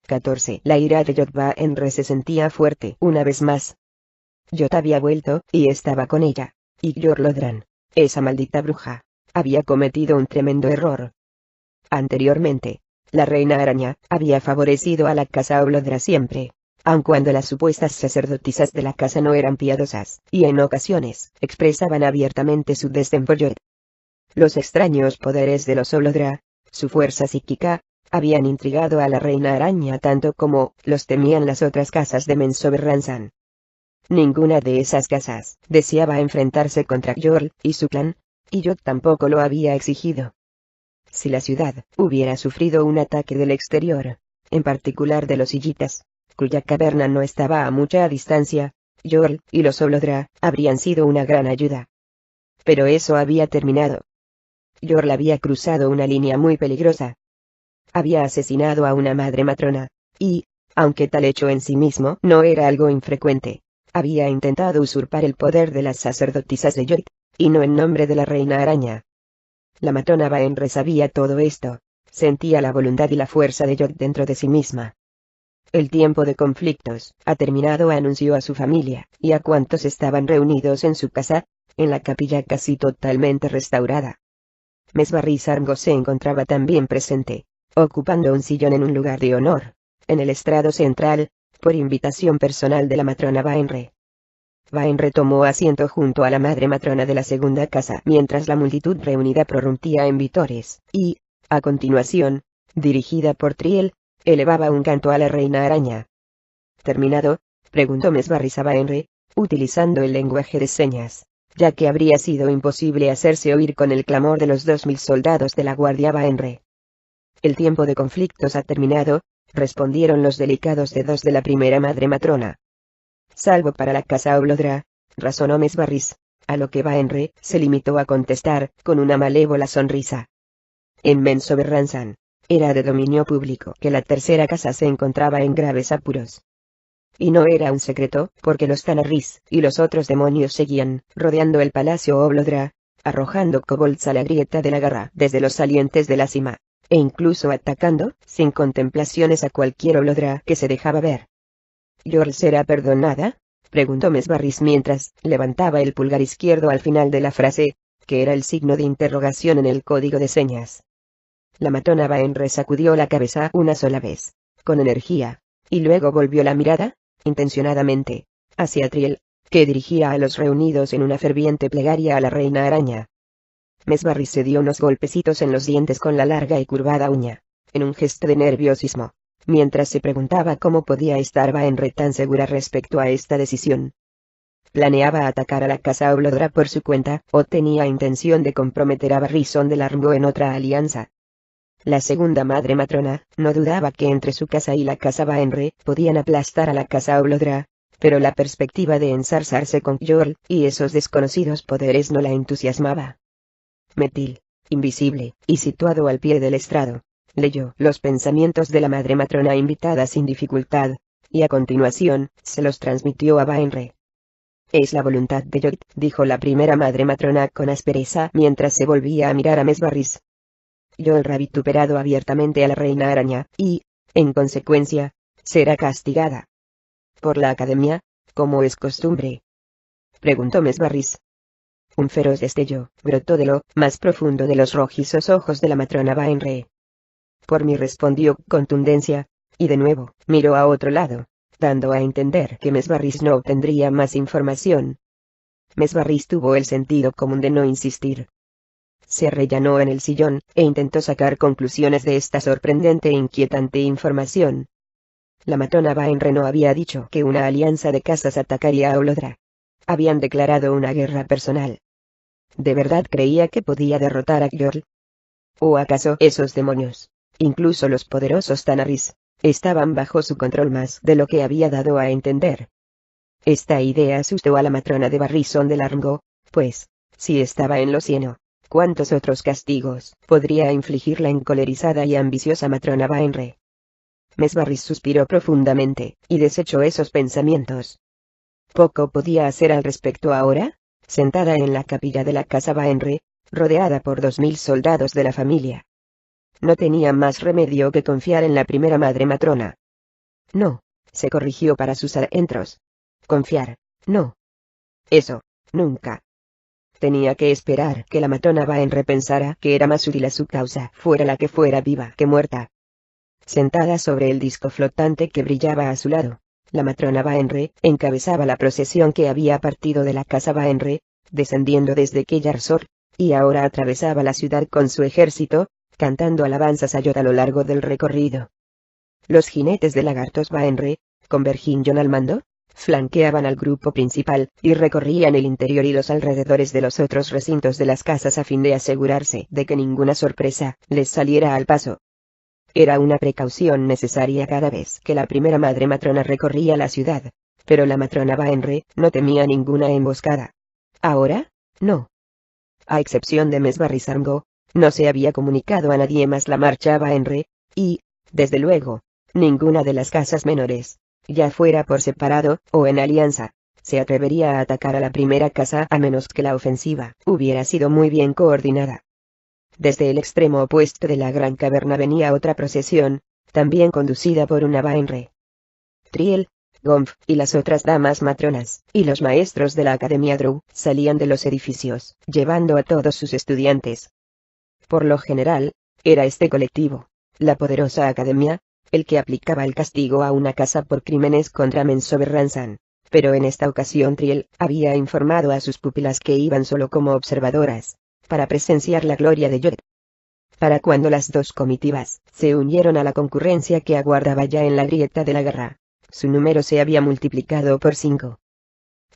14. La ira de Yod-Ba-Enre se sentía fuerte una vez más. Yod había vuelto, y estaba con ella. Y Yor-Lodran, esa maldita bruja, había cometido un tremendo error. Anteriormente, la reina araña había favorecido a la casa Oblodra siempre, aun cuando las supuestas sacerdotisas de la casa no eran piadosas, y en ocasiones expresaban abiertamente su desdén por Yod. Los extraños poderes de los Oblodra, su fuerza psíquica, habían intrigado a la reina araña tanto como los temían las otras casas de Menzoberranzan. Ninguna de esas casas deseaba enfrentarse contra Yor y su clan, y Yod tampoco lo había exigido. Si la ciudad hubiera sufrido un ataque del exterior, en particular de los Illitas, cuya caverna no estaba a mucha distancia, Yor y los Oblodra habrían sido una gran ayuda. Pero eso había terminado. Yor había cruzado una línea muy peligrosa. Había asesinado a una madre matrona, y, aunque tal hecho en sí mismo no era algo infrecuente, había intentado usurpar el poder de las sacerdotisas de Yod, y no en nombre de la reina araña. La matrona Ba-Enre sabía todo esto, sentía la voluntad y la fuerza de Yod dentro de sí misma. El tiempo de conflictos ha terminado, anunció a su familia, y a cuantos estaban reunidos en su casa, en la capilla casi totalmente restaurada. Mesbarri Sargo se encontraba también presente, ocupando un sillón en un lugar de honor, en el estrado central, por invitación personal de la matrona Ba-Enre. Ba-Enre tomó asiento junto a la madre matrona de la segunda casa mientras la multitud reunida prorrumpía en vítores, y, a continuación, dirigida por Triel, elevaba un canto a la reina araña. ¿Terminado?, preguntó Mesbarri a Ba-Enre, utilizando el lenguaje de señas, ya que habría sido imposible hacerse oír con el clamor de los 2000 soldados de la guardia Ba-Enre. El tiempo de conflictos ha terminado, respondieron los delicados dedos de la primera madre matrona. Salvo para la casa Oblodra, razonó Mesbarri, a lo que Ba-Enre se limitó a contestar, con una malévola sonrisa. En Menzoberranzan, era de dominio público que la tercera casa se encontraba en graves apuros. Y no era un secreto, porque los Tanarris y los otros demonios seguían rodeando el palacio Oblodra, arrojando kobolds a la grieta de la garra desde los salientes de la cima, e incluso atacando, sin contemplaciones, a cualquier Oblodra que se dejaba ver. ¿Yor será perdonada?, preguntó Mesbarri mientras levantaba el pulgar izquierdo al final de la frase, que era el signo de interrogación en el código de señas. La matrona Ba-Enre sacudió la cabeza una sola vez, con energía, y luego volvió la mirada, intencionadamente, hacia Triel, que dirigía a los reunidos en una ferviente plegaria a la reina araña. Mesbarri se dio unos golpecitos en los dientes con la larga y curvada uña, en un gesto de nerviosismo, mientras se preguntaba cómo podía estar Ba-Enre tan segura respecto a esta decisión. ¿Planeaba atacar a la casa Oblodra por su cuenta, o tenía intención de comprometer a Barrisson de Largo en otra alianza? La segunda madre matrona no dudaba que entre su casa y la casa Ba-Enre podían aplastar a la casa Oblodra, pero la perspectiva de ensarzarse con Yor y esos desconocidos poderes no la entusiasmaba. Metil, invisible, y situado al pie del estrado, leyó los pensamientos de la madre matrona invitada sin dificultad, y a continuación, se los transmitió a Ba-Enre. Es la voluntad de Yod, dijo la primera madre matrona con aspereza mientras se volvía a mirar a Mesbarri. Yor ha vituperado abiertamente a la reina araña, y, en consecuencia, será castigada. ¿Por la academia, como es costumbre?, preguntó Mesbarri. Un feroz destello brotó de lo más profundo de los rojizos ojos de la matrona Ba-Enre. Por mí, respondió con contundencia, y de nuevo, miró a otro lado, dando a entender que Mesbarri no obtendría más información. Mesbarri tuvo el sentido común de no insistir. Se arrellanó en el sillón, e intentó sacar conclusiones de esta sorprendente e inquietante información. La matrona Ba-Enre no había dicho que una alianza de casas atacaría a Oblodra. Habían declarado una guerra personal. ¿De verdad creía que podía derrotar a Yor? ¿O acaso esos demonios, incluso los poderosos Tanarris, estaban bajo su control más de lo que había dado a entender? Esta idea asustó a la matrona de Barrisson de Largo, pues, si estaba en lo cieno, ¿cuántos otros castigos podría infligir la encolerizada y ambiciosa matrona Ba-Enre? Mesbarri suspiró profundamente, y desechó esos pensamientos. Poco podía hacer al respecto ahora, sentada en la capilla de la casa Ba-Enre, rodeada por 2000 soldados de la familia. No tenía más remedio que confiar en la primera madre matrona, No. Se corrigió para sus adentros. Confiar. No. Eso. Nunca. Tenía que esperar que la matrona Baenre pensara que era más útil a su causa, fuera la que fuera viva que muerta. Sentada sobre el disco flotante que brillaba a su lado, la matrona Baenre encabezaba la procesión que había partido de la casa Baenre, descendiendo desde Kellarsor, y ahora atravesaba la ciudad con su ejército, cantando alabanzas a Yod a lo largo del recorrido. Los jinetes de lagartos Baenre, con Verjinjon al mando, flanqueaban al grupo principal, y recorrían el interior y los alrededores de los otros recintos de las casas a fin de asegurarse de que ninguna sorpresa les saliera al paso. Era una precaución necesaria cada vez que la primera madre matrona recorría la ciudad, pero la matrona Baenre no temía ninguna emboscada. Ahora, no. A excepción de Mesbarrizargo, no se había comunicado a nadie más la marcha a Baenre, y, desde luego, ninguna de las casas menores, ya fuera por separado o en alianza, se atrevería a atacar a la primera casa a menos que la ofensiva hubiera sido muy bien coordinada. Desde el extremo opuesto de la gran caverna venía otra procesión, también conducida por una Baenre. Triel, Gomf y las otras damas matronas, y los maestros de la Academia Drow, salían de los edificios, llevando a todos sus estudiantes. Por lo general, era este colectivo, la poderosa Academia, el que aplicaba el castigo a una casa por crímenes contra Menzoberranzan, pero en esta ocasión Triel había informado a sus pupilas que iban solo como observadoras, para presenciar la gloria de Yod. Para cuando las dos comitivas se unieron a la concurrencia que aguardaba ya en la grieta de la guerra, su número se había multiplicado por 5.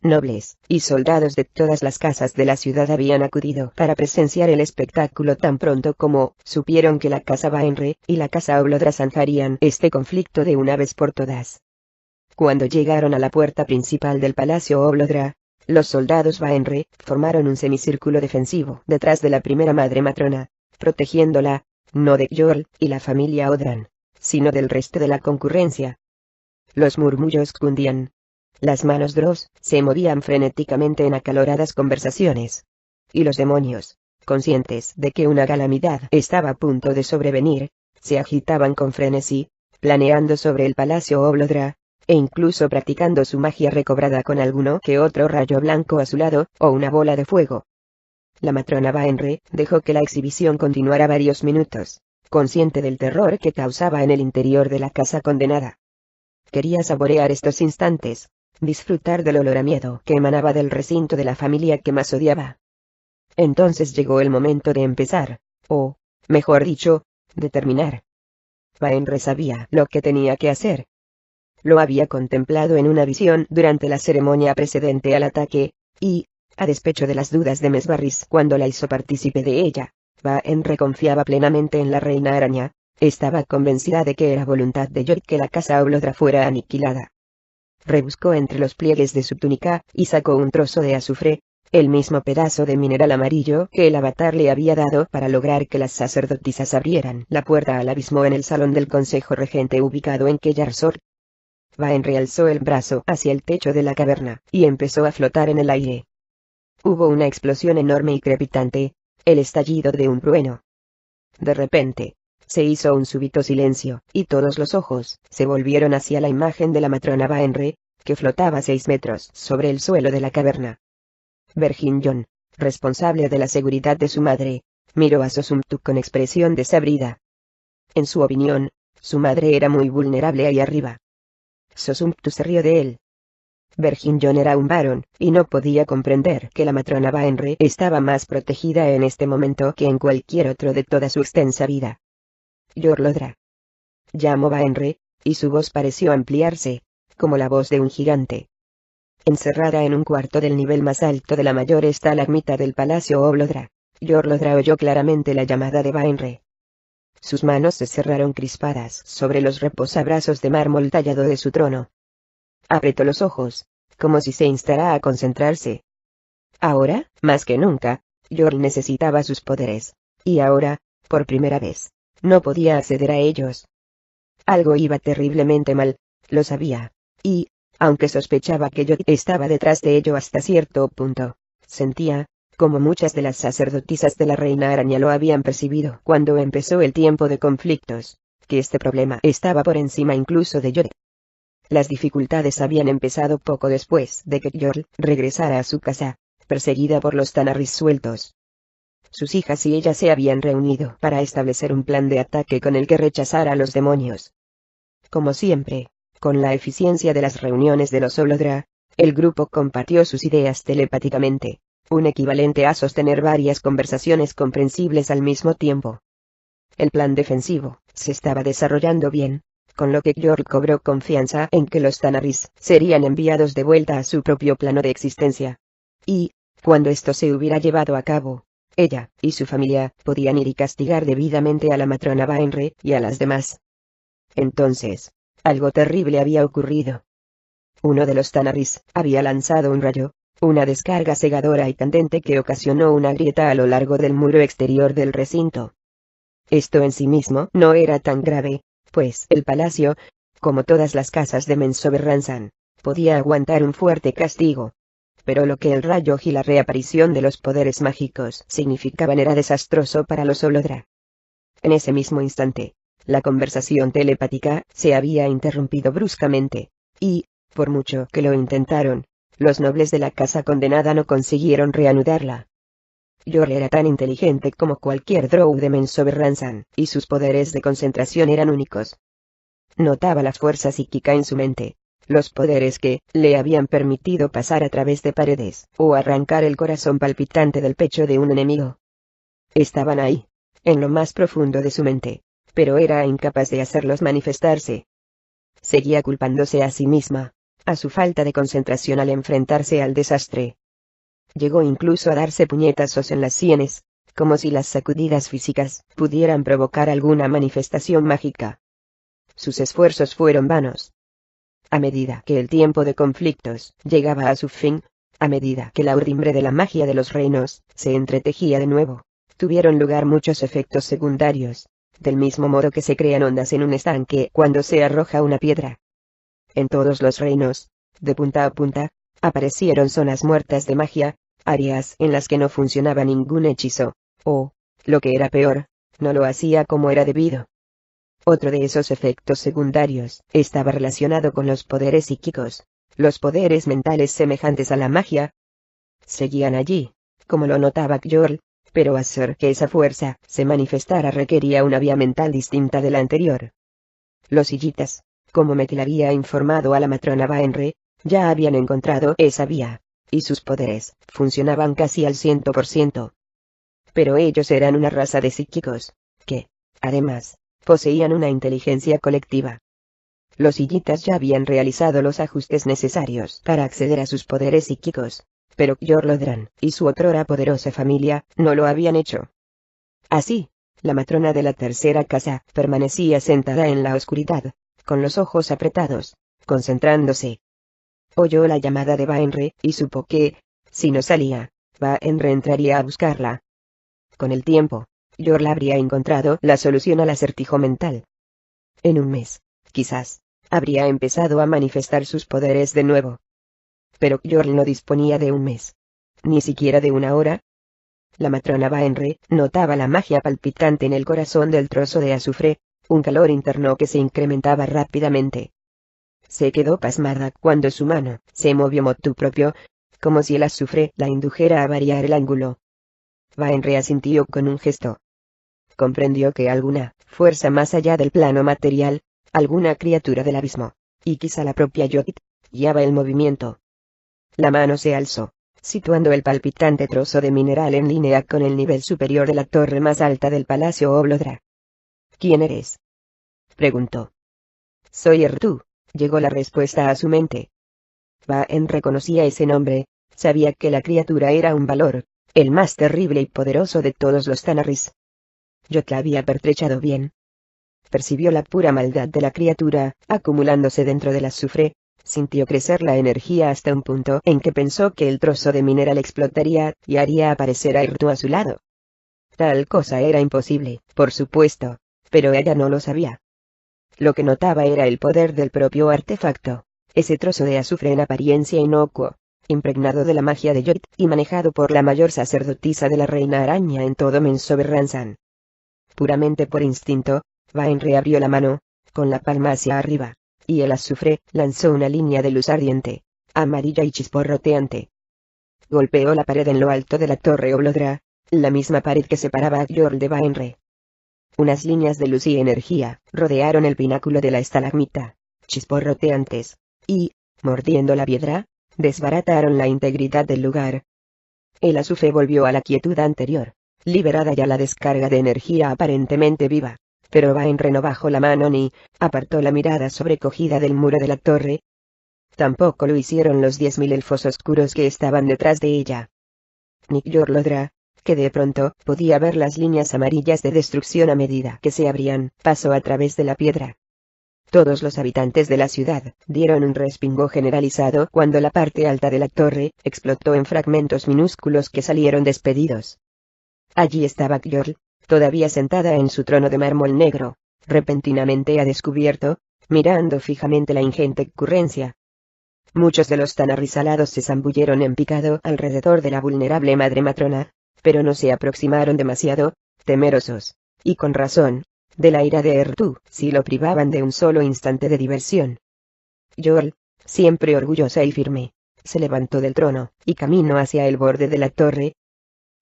Nobles y soldados de todas las casas de la ciudad habían acudido para presenciar el espectáculo tan pronto como supieron que la casa Baenre y la casa Oblodra zanjarían este conflicto de una vez por todas. Cuando llegaron a la puerta principal del palacio Oblodra, los soldados Baenre formaron un semicírculo defensivo detrás de la primera madre matrona, protegiéndola, no de Yorl y la familia Odran, sino del resto de la concurrencia. Los murmullos cundían. Las manos Dross se movían frenéticamente en acaloradas conversaciones. Y los demonios, conscientes de que una calamidad estaba a punto de sobrevenir, se agitaban con frenesí, planeando sobre el palacio Oblodra, e incluso practicando su magia recobrada con alguno que otro rayo blanco a su lado, o una bola de fuego. La matrona Baenre dejó que la exhibición continuara varios minutos, consciente del terror que causaba en el interior de la casa condenada. Quería saborear estos instantes, disfrutar del olor a miedo que emanaba del recinto de la familia que más odiaba. Entonces llegó el momento de empezar, o, mejor dicho, de terminar. Baenre sabía lo que tenía que hacer. Lo había contemplado en una visión durante la ceremonia precedente al ataque, y, a despecho de las dudas de Mesbarriz cuando la hizo partícipe de ella, Baenre confiaba plenamente en la reina araña, estaba convencida de que era voluntad de Yod que la casa Oblodra fuera aniquilada. Rebuscó entre los pliegues de su túnica, y sacó un trozo de azufre, el mismo pedazo de mineral amarillo que el avatar le había dado para lograr que las sacerdotisas abrieran la puerta al abismo en el salón del consejo regente ubicado en Kellarsor. Baenre alzó el brazo hacia el techo de la caverna, y empezó a flotar en el aire. Hubo una explosión enorme y crepitante, el estallido de un trueno. De repente, se hizo un súbito silencio, y todos los ojos se volvieron hacia la imagen de la matrona Baenre, que flotaba 6 metros sobre el suelo de la caverna. Verjinjon, responsable de la seguridad de su madre, miró a Sosumtuk con expresión desabrida. En su opinión, su madre era muy vulnerable ahí arriba. Sosumtuk se rió de él. Verjinjon era un varón, y no podía comprender que la matrona Baenre estaba más protegida en este momento que en cualquier otro de toda su extensa vida. Yorlodra. Llamó Baenre, y su voz pareció ampliarse, como la voz de un gigante. Encerrada en un cuarto del nivel más alto de la mayor estalagmita del palacio Oblodra, Yorlodra oyó claramente la llamada de Baenre. Sus manos se cerraron crispadas sobre los reposabrazos de mármol tallado de su trono. Apretó los ojos, como si se instara a concentrarse. Ahora, más que nunca, Yorl necesitaba sus poderes, y ahora, por primera vez, no podía acceder a ellos. Algo iba terriblemente mal, lo sabía, y, aunque sospechaba que Yod estaba detrás de ello hasta cierto punto, sentía, como muchas de las sacerdotisas de la reina araña lo habían percibido cuando empezó el tiempo de conflictos, que este problema estaba por encima incluso de Yod. Las dificultades habían empezado poco después de que Yorl regresara a su casa, perseguida por los Tanaris sueltos. Sus hijas y ella se habían reunido para establecer un plan de ataque con el que rechazar a los demonios. Como siempre, con la eficiencia de las reuniones de los Olodra, el grupo compartió sus ideas telepáticamente, un equivalente a sostener varias conversaciones comprensibles al mismo tiempo. El plan defensivo se estaba desarrollando bien, con lo que Yorl cobró confianza en que los Tanaris serían enviados de vuelta a su propio plano de existencia. Y, cuando esto se hubiera llevado a cabo, ella y su familia podían ir y castigar debidamente a la matrona Baenre y a las demás. Entonces, algo terrible había ocurrido. Uno de los Tanaris había lanzado un rayo, una descarga cegadora y candente que ocasionó una grieta a lo largo del muro exterior del recinto. Esto en sí mismo no era tan grave, pues el palacio, como todas las casas de Menzoberranzan, podía aguantar un fuerte castigo. Pero lo que el rayo y la reaparición de los poderes mágicos significaban era desastroso para los Olodra. En ese mismo instante, la conversación telepática se había interrumpido bruscamente, y, por mucho que lo intentaron, los nobles de la casa condenada no consiguieron reanudarla. Yorl era tan inteligente como cualquier drow de Menzoberranzan, y sus poderes de concentración eran únicos. Notaba la fuerza psíquica en su mente, los poderes que le habían permitido pasar a través de paredes, o arrancar el corazón palpitante del pecho de un enemigo. Estaban ahí, en lo más profundo de su mente, pero era incapaz de hacerlos manifestarse. Seguía culpándose a sí misma, a su falta de concentración al enfrentarse al desastre. Llegó incluso a darse puñetazos en las sienes, como si las sacudidas físicas pudieran provocar alguna manifestación mágica. Sus esfuerzos fueron vanos. A medida que el tiempo de conflictos llegaba a su fin, a medida que la urdimbre de la magia de los reinos se entretejía de nuevo, tuvieron lugar muchos efectos secundarios, del mismo modo que se crean ondas en un estanque cuando se arroja una piedra. En todos los reinos, de punta a punta, aparecieron zonas muertas de magia, áreas en las que no funcionaba ningún hechizo, o, lo que era peor, no lo hacía como era debido. Otro de esos efectos secundarios estaba relacionado con los poderes psíquicos, los poderes mentales semejantes a la magia. Seguían allí, como lo notaba Yorl, pero hacer que esa fuerza se manifestara requería una vía mental distinta de la anterior. Los Illitas, como Metil había informado a la matrona Baenre, ya habían encontrado esa vía, y sus poderes funcionaban casi al 100%. Pero ellos eran una raza de psíquicos, que, además, poseían una inteligencia colectiva. Los Illitas ya habían realizado los ajustes necesarios para acceder a sus poderes psíquicos, pero Yorl Lodran y su otrora poderosa familia no lo habían hecho. Así, la matrona de la tercera casa permanecía sentada en la oscuridad, con los ojos apretados, concentrándose. Oyó la llamada de Baenre y supo que, si no salía, Baenre entraría a buscarla. Con el tiempo, Yorl habría encontrado la solución al acertijo mental. En un mes, quizás, habría empezado a manifestar sus poderes de nuevo. Pero Yorl no disponía de un mes. Ni siquiera de una hora. La matrona Baenre notaba la magia palpitante en el corazón del trozo de azufre, un calor interno que se incrementaba rápidamente. Se quedó pasmada cuando su mano se movió motu propio, como si el azufre la indujera a variar el ángulo. Baenre asintió con un gesto. Comprendió que alguna fuerza más allá del plano material, alguna criatura del abismo, y quizá la propia Yogit, guiaba el movimiento. La mano se alzó, situando el palpitante trozo de mineral en línea con el nivel superior de la torre más alta del palacio Oblodra. ¿Quién eres?, preguntó. Soy Ertu, llegó la respuesta a su mente. Baen reconocía ese nombre, sabía que la criatura era un valor, el más terrible y poderoso de todos los Tanaris. Yot la había pertrechado bien. Percibió la pura maldad de la criatura, acumulándose dentro del azufre, sintió crecer la energía hasta un punto en que pensó que el trozo de mineral explotaría y haría aparecer a Ertu a su lado. Tal cosa era imposible, por supuesto, pero ella no lo sabía. Lo que notaba era el poder del propio artefacto, ese trozo de azufre en apariencia inocuo, impregnado de la magia de Yogit y manejado por la mayor sacerdotisa de la reina araña en todo Menzoberranzan. Puramente por instinto, Baenre abrió la mano, con la palma hacia arriba, y el azufre lanzó una línea de luz ardiente, amarilla y chisporroteante. Golpeó la pared en lo alto de la torre Oblodra, la misma pared que separaba a Gjorl de Vaenre. Unas líneas de luz y energía rodearon el pináculo de la estalagmita, chisporroteantes, y, mordiendo la piedra, desbarataron la integridad del lugar. El azufre volvió a la quietud anterior, liberada ya la descarga de energía aparentemente viva, pero Vaenre no bajó la mano ni apartó la mirada sobrecogida del muro de la torre. Tampoco lo hicieron los 10.000 elfos oscuros que estaban detrás de ella. Ni Gjorl Lodra, que de pronto podía ver las líneas amarillas de destrucción a medida que se abrían paso a través de la piedra. Todos los habitantes de la ciudad dieron un respingo generalizado cuando la parte alta de la torre explotó en fragmentos minúsculos que salieron despedidos. Allí estaba Gjorl, todavía sentada en su trono de mármol negro, repentinamente a descubierto, mirando fijamente la ingente ocurrencia. Muchos de los tanarrisalados se zambulleron en picado alrededor de la vulnerable madre matrona, pero no se aproximaron demasiado, temerosos, y con razón, de la ira de Errtu, si lo privaban de un solo instante de diversión. Gjorl, siempre orgullosa y firme, se levantó del trono, y caminó hacia el borde de la torre.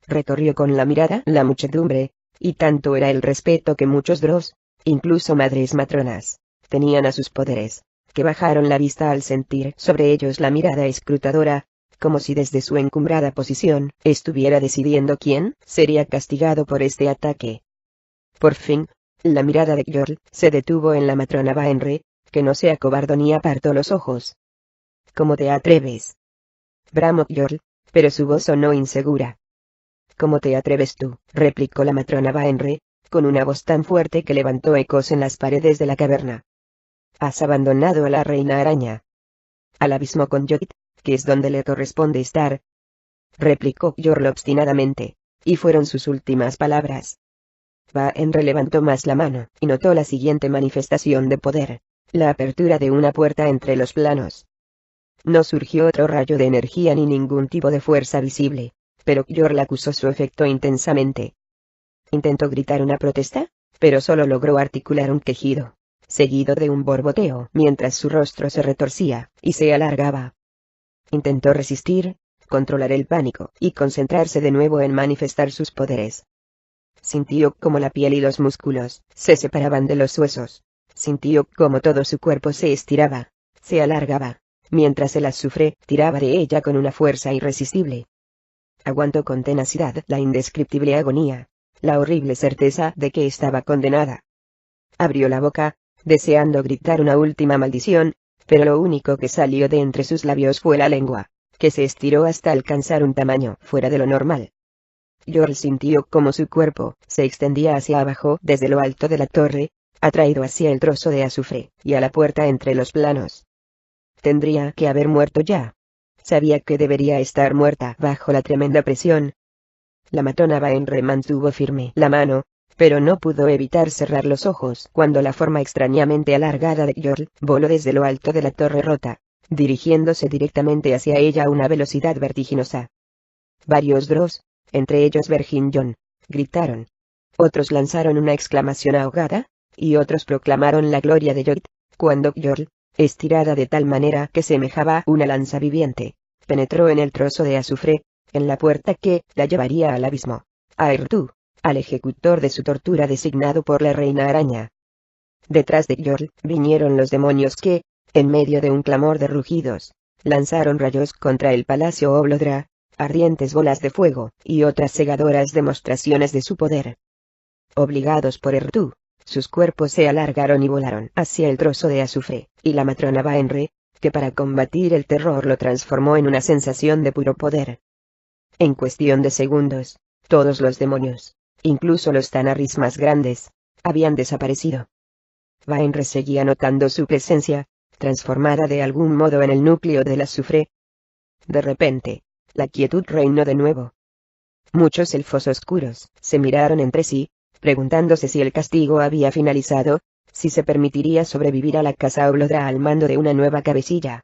Recorrió con la mirada la muchedumbre, y tanto era el respeto que muchos Dross, incluso madres matronas, tenían a sus poderes, que bajaron la vista al sentir sobre ellos la mirada escrutadora, como si desde su encumbrada posición estuviera decidiendo quién sería castigado por este ataque. Por fin, la mirada de Gjorl se detuvo en la matrona Vaenre, que no se acobardó ni apartó los ojos. ¿Cómo te atreves? Bramó Gjorl, pero su voz sonó insegura. ¿Cómo te atreves tú?, replicó la matrona Vaenre, con una voz tan fuerte que levantó ecos en las paredes de la caverna. Has abandonado a la reina araña. Al abismo con Jokit, que es donde le corresponde estar, replicó Gjorl obstinadamente, y fueron sus últimas palabras. Vaenre levantó más la mano, y notó la siguiente manifestación de poder, la apertura de una puerta entre los planos. No surgió otro rayo de energía ni ningún tipo de fuerza visible, pero Gjorl acusó su efecto intensamente. Intentó gritar una protesta, pero solo logró articular un quejido, seguido de un borboteo mientras su rostro se retorcía y se alargaba. Intentó resistir, controlar el pánico y concentrarse de nuevo en manifestar sus poderes. Sintió como la piel y los músculos se separaban de los huesos. Sintió como todo su cuerpo se estiraba, se alargaba, mientras el azufre tiraba de ella con una fuerza irresistible. Aguantó con tenacidad la indescriptible agonía, la horrible certeza de que estaba condenada. Abrió la boca, deseando gritar una última maldición, pero lo único que salió de entre sus labios fue la lengua, que se estiró hasta alcanzar un tamaño fuera de lo normal. Gjorl sintió como su cuerpo se extendía hacia abajo desde lo alto de la torre, atraído hacia el trozo de azufre y a la puerta entre los planos. Tendría que haber muerto ya. Sabía que debería estar muerta bajo la tremenda presión. La matrona Vaenre mantuvo firme la mano, pero no pudo evitar cerrar los ojos cuando la forma extrañamente alargada de Gjorl voló desde lo alto de la torre rota, dirigiéndose directamente hacia ella a una velocidad vertiginosa. Varios Dross, entre ellos Verjinjon, gritaron. Otros lanzaron una exclamación ahogada, y otros proclamaron la gloria de Jokit, cuando Gjorl, estirada de tal manera que semejaba una lanza viviente, penetró en el trozo de azufre, en la puerta que la llevaría al abismo, a Errtu, al ejecutor de su tortura designado por la reina araña. Detrás de Gjorl vinieron los demonios que, en medio de un clamor de rugidos, lanzaron rayos contra el palacio Oblodra, ardientes bolas de fuego, y otras cegadoras demostraciones de su poder. Obligados por Errtu, sus cuerpos se alargaron y volaron hacia el trozo de azufre, y la matrona Vaenre, que para combatir el terror lo transformó en una sensación de puro poder. En cuestión de segundos, todos los demonios, incluso los tanarris más grandes, habían desaparecido. Vaenre seguía notando su presencia, transformada de algún modo en el núcleo del azufre. De repente, la quietud reinó de nuevo. Muchos elfos oscuros se miraron entre sí, preguntándose si el castigo había finalizado, si se permitiría sobrevivir a la casa Oblodra al mando de una nueva cabecilla.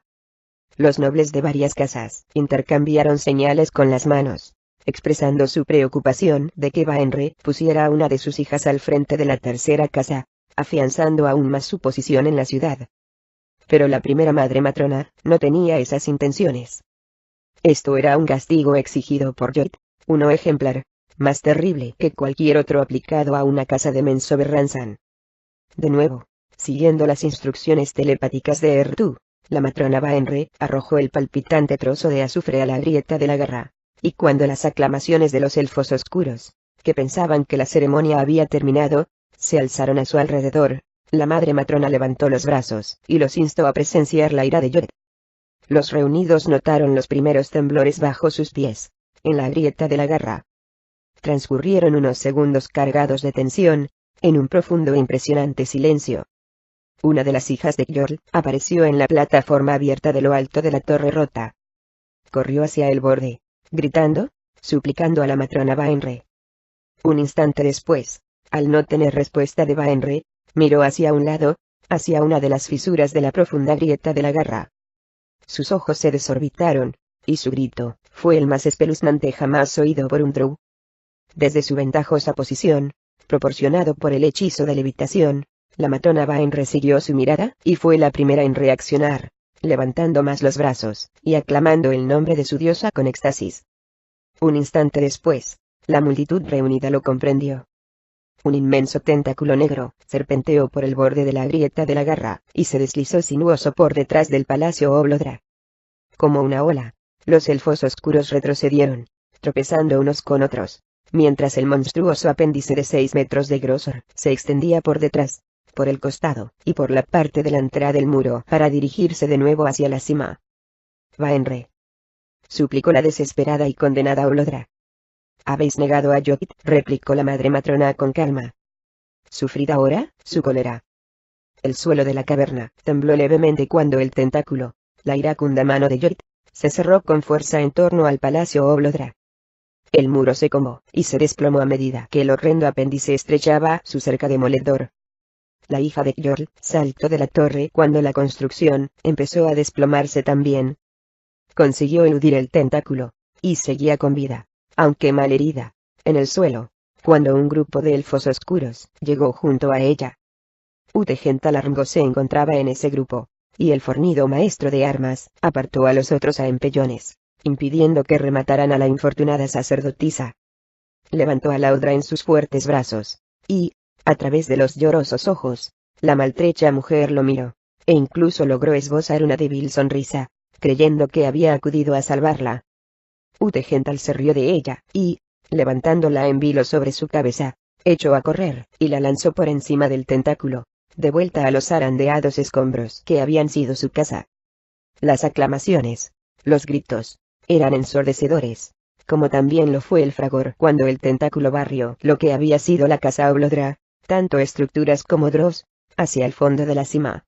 Los nobles de varias casas intercambiaron señales con las manos, expresando su preocupación de que Vaenre pusiera a una de sus hijas al frente de la tercera casa, afianzando aún más su posición en la ciudad. pero la primera madre matrona no tenía esas intenciones. Esto era un castigo exigido por Lloyd, uno ejemplar, más terrible que cualquier otro aplicado a una casa de Mensoberranzan. De nuevo, siguiendo las instrucciones telepáticas de Ertu, la matrona Baenre arrojó el palpitante trozo de azufre a la grieta de la garra, y cuando las aclamaciones de los elfos oscuros, que pensaban que la ceremonia había terminado, se alzaron a su alrededor, la madre matrona levantó los brazos y los instó a presenciar la ira de Lloyd. Los reunidos notaron los primeros temblores bajo sus pies, en la grieta de la garra. Transcurrieron unos segundos cargados de tensión, en un profundo e impresionante silencio. Una de las hijas de Gjorl apareció en la plataforma abierta de lo alto de la torre rota. Corrió hacia el borde, gritando, suplicando a la matrona Baenre. Un instante después, al no tener respuesta de Baenre, miró hacia un lado, hacia una de las fisuras de la profunda grieta de la garra. Sus ojos se desorbitaron, y su grito fue el más espeluznante jamás oído por un drow. Desde su ventajosa posición, proporcionado por el hechizo de levitación, la matrona Baenre siguió su mirada y fue la primera en reaccionar, levantando más los brazos y aclamando el nombre de su diosa con éxtasis. Un instante después, la multitud reunida lo comprendió. Un inmenso tentáculo negro serpenteó por el borde de la grieta de la garra y se deslizó sinuoso por detrás del palacio Oblodra. Como una ola, los elfos oscuros retrocedieron, tropezando unos con otros, mientras el monstruoso apéndice de 6 metros de grosor se extendía por detrás, por el costado y por la parte delantera del muro para dirigirse de nuevo hacia la cima. Baenre, suplicó la desesperada y condenada Oblodra. Habéis negado a Lloyd, replicó la madre matrona con calma. Sufrid ahora su cólera. El suelo de la caverna tembló levemente cuando el tentáculo, la iracunda mano de Lloyd, se cerró con fuerza en torno al palacio Oblodra. El muro se combó y se desplomó a medida que el horrendo apéndice estrechaba su cerca demoledor. La hija de Gjorl saltó de la torre cuando la construcción empezó a desplomarse también. Consiguió eludir el tentáculo, y seguía con vida, aunque malherida, en el suelo, cuando un grupo de elfos oscuros llegó junto a ella. Utegentalarngo se encontraba en ese grupo, y el fornido maestro de armas apartó a los otros a empellones, impidiendo que remataran a la infortunada sacerdotisa. Levantó a Laudra en sus fuertes brazos, y, a través de los llorosos ojos, la maltrecha mujer lo miró, e incluso logró esbozar una débil sonrisa, creyendo que había acudido a salvarla. Utegental se rió de ella, y, levantándola en vilo sobre su cabeza, echó a correr, y la lanzó por encima del tentáculo, de vuelta a los zarandeados escombros que habían sido su casa. Las aclamaciones, los gritos, eran ensordecedores, como también lo fue el fragor cuando el tentáculo barrió lo que había sido la casa Oblodra, tanto estructuras como drows, hacia el fondo de la cima.